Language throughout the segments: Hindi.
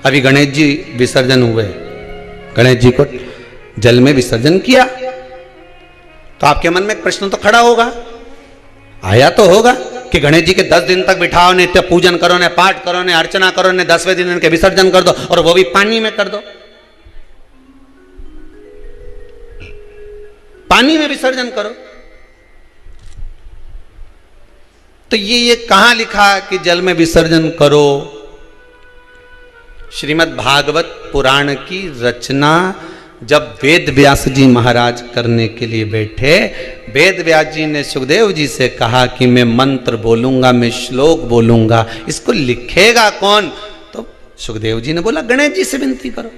अभी गणेश जी विसर्जन हुए, गणेश जी को जल में विसर्जन किया, तो आपके मन में एक प्रश्न तो खड़ा होगा, आया तो होगा कि गणेश जी के 10 दिन तक बिठाओ, नित्य पूजन करो, ने पाठ करो, ने अर्चना करो, ने 10वें दिन इनके विसर्जन कर दो, और वो भी पानी में कर दो, पानी में विसर्जन करो। तो ये कहां लिखा कि जल में विसर्जन करो? श्रीमद् भागवत पुराण की रचना जब वेद व्यास जी महाराज करने के लिए बैठे, वेद व्यास जी ने सुखदेव जी से कहा कि मैं मंत्र बोलूंगा, मैं श्लोक बोलूंगा, इसको लिखेगा कौन? तो सुखदेव जी ने बोला गणेश जी से विनती करो।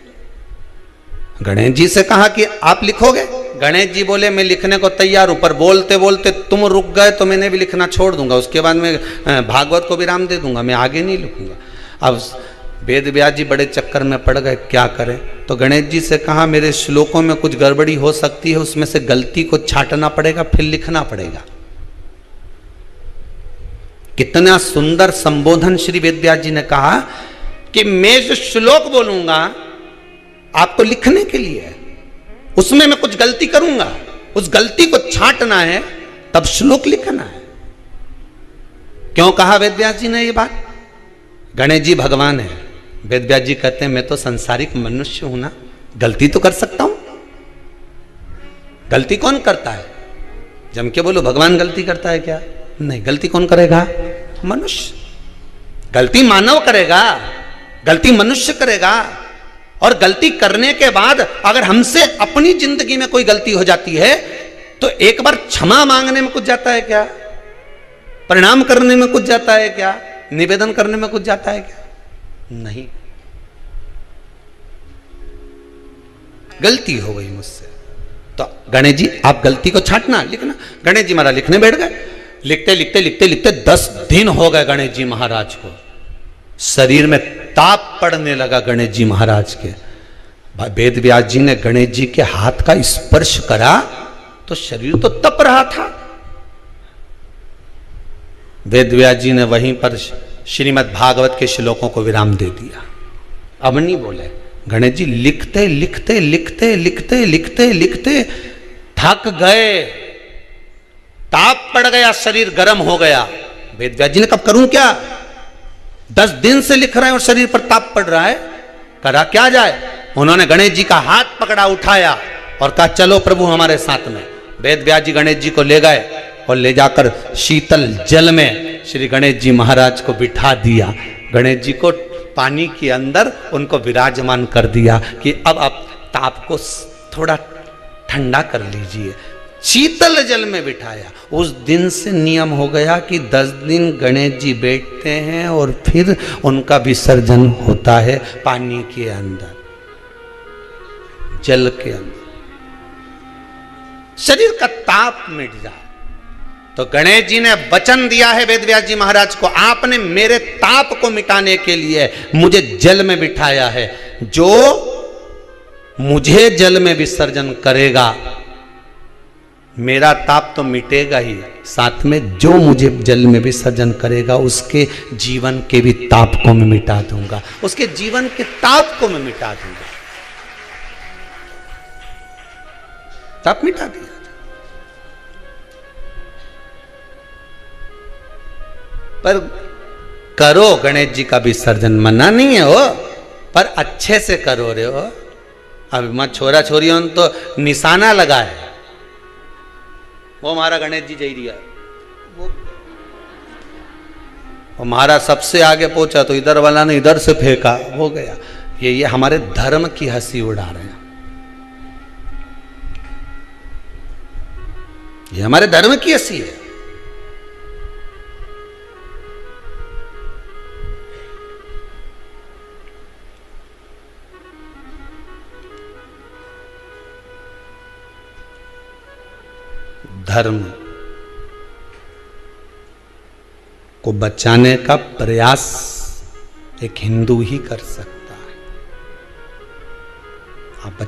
गणेश जी से कहा कि आप लिखोगे? गणेश जी बोले मैं लिखने को तैयार हूं, पर बोलते बोलते तुम रुक गए तो मैंने भी लिखना छोड़ दूंगा, उसके बाद मैं भागवत को विराम दे दूंगा, मैं आगे नहीं लिखूंगा। अब वेद व्यास जी बड़े चक्कर में पड़ गए, क्या करें? तो गणेश जी से कहा मेरे श्लोकों में कुछ गड़बड़ी हो सकती है, उसमें से गलती को छांटना पड़ेगा, फिर लिखना पड़ेगा। कितना सुंदर संबोधन श्री वेद व्यास जी ने कहा कि मैं जो श्लोक बोलूंगा आपको लिखने के लिए है, उसमें मैं कुछ गलती करूंगा, उस गलती को छांटना है, तब श्लोक लिखना है। क्यों कहा वेद व्यास जी ने ये बात? गणेश जी भगवान है, वेद व्यास जी कहते हैं मैं तो संसारिक मनुष्य हूं ना, गलती तो कर सकता हूं। गलती कौन करता है? जम के बोलो भगवान गलती करता है क्या? नहीं, गलती कौन करेगा? मनुष्य। गलती मानव करेगा, गलती मनुष्य करेगा। और गलती करने के बाद अगर हमसे अपनी जिंदगी में कोई गलती हो जाती है तो एक बार क्षमा मांगने में कुछ जाता है क्या? प्रणाम करने में कुछ जाता है क्या? निवेदन करने में कुछ जाता है क्या? नहीं। गलती हो गई मुझसे, तो गणेश जी आप गलती को छांटना, लिखना। गणेश जी महाराज लिखने बैठ गए, लिखते लिखते लिखते लिखते 10 दिन हो गए गणेश जी महाराज को। शरीर में ताप पड़ने लगा गणेश जी महाराज के। वेद व्यास जी ने गणेश जी के हाथ का स्पर्श करा तो शरीर तो तप रहा था। वेद व्यास जी ने वहीं पर श्रीमद् भागवत के श्लोकों को विराम दे दिया, अब नहीं बोले। गणेश जी लिखते लिखते लिखते लिखते लिखते लिखते थक गए, ताप पड़ गया, शरीर गर्म हो गया। वेद व्यास जी ने कब करूं क्या? 10 दिन से लिख रहे हैं और शरीर पर ताप पड़ रहा है, करा क्या जाए? उन्होंने गणेश जी का हाथ पकड़ा, उठाया और कहा चलो प्रभु हमारे साथ में। वेद व्यास जी गणेश जी को ले गए और ले जाकर शीतल जल में श्री गणेश जी महाराज को बिठा दिया। गणेश जी को पानी के अंदर उनको विराजमान कर दिया कि अब आप ताप को थोड़ा ठंडा कर लीजिए। शीतल जल में बिठाया। उस दिन से नियम हो गया कि 10 दिन गणेश जी बैठते हैं और फिर उनका विसर्जन होता है पानी के अंदर, जल के अंदर, शरीर का ताप मिट जाए। तो गणेश जी ने वचन दिया है वेद व्यास जी महाराज को, आपने मेरे ताप को मिटाने के लिए मुझे जल में बिठाया है। जो मुझे जल में विसर्जन करेगा मेरा ताप तो मिटेगा ही, साथ में जो मुझे जल में विसर्जन करेगा उसके जीवन के भी ताप को मैं मिटा दूंगा, उसके जीवन के ताप को मैं मिटा दूंगा। ताप मिटा दिया। पर करो गणेश जी का विसर्जन, मना नहीं है हो, पर अच्छे से करो रे हो। अब मैं छोरा छोरियों तो निशाना लगा है, वो हमारा गणेश जी जई दिया, वो हमारा सबसे आगे पहुंचा तो इधर वाला ने इधर से फेंका, हो गया। ये हमारे धर्म की हंसी उड़ा रहे हैं, ये हमारे धर्म की हंसी है। धर्म को बचाने का प्रयास एक हिंदू ही कर सकता है। आप